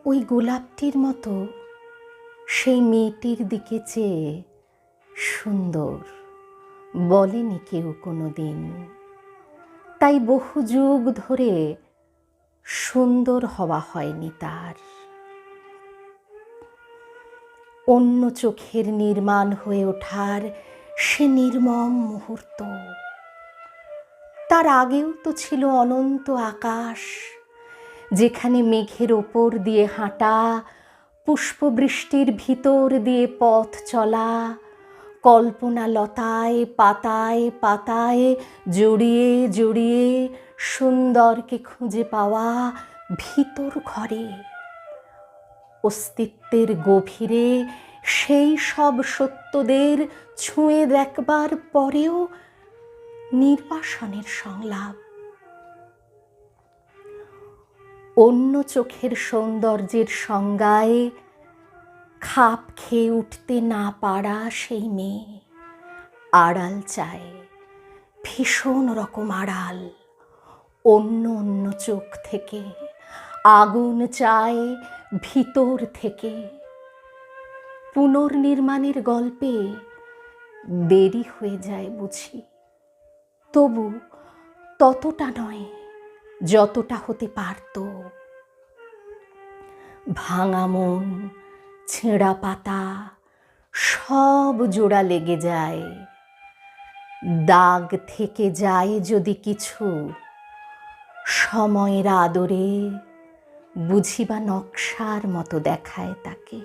ওই গোলাপটির মতো সেই মেয়েটির দিকে চেয়ে সুন্দর বলেনি কেউ কোনো দিন। তাই বহু যুগ ধরে সুন্দর হওয়া হয়নি তার। অন্য চোখের নির্মাণ হয়ে ওঠার সে নির্মম মুহূর্ত, তার আগেও তো ছিল অনন্ত আকাশ, যেখানে মেঘের ওপর দিয়ে হাঁটা, পুষ্পবৃষ্টির ভিতর দিয়ে পথ চলা, কল্পনা লতায় পাতায় পাতায় জড়িয়ে জড়িয়ে সুন্দরকে খুঁজে পাওয়া ভিতর ঘরে, অস্তিত্বের গভীরে সেই সব সত্যদের ছুঁয়ে দেখবার পরেও নির্বাসনের সংলাপ। অন্য চোখের সৌন্দর্যের সংজ্ঞায় খাপ খেয়ে উঠতে না পারা সেই মেয়ে আড়াল চায়, ভীষণ রকম আড়াল। অন্য অন্য চোখ থেকে আগুন চায় ভিতর থেকে। পুনর্নির্মাণের গল্পে দেরি হয়ে যায় বুঝি, তবু ততটা নয় যতটা হতে পারত। ভাঙা মন, ছেঁড়া পাতা সব জোড়া লেগে যায়, দাগ থেকে যায় যদি কিছু সময়ের আদরে, বুঝিবা নকশার মতো দেখায় তাকে।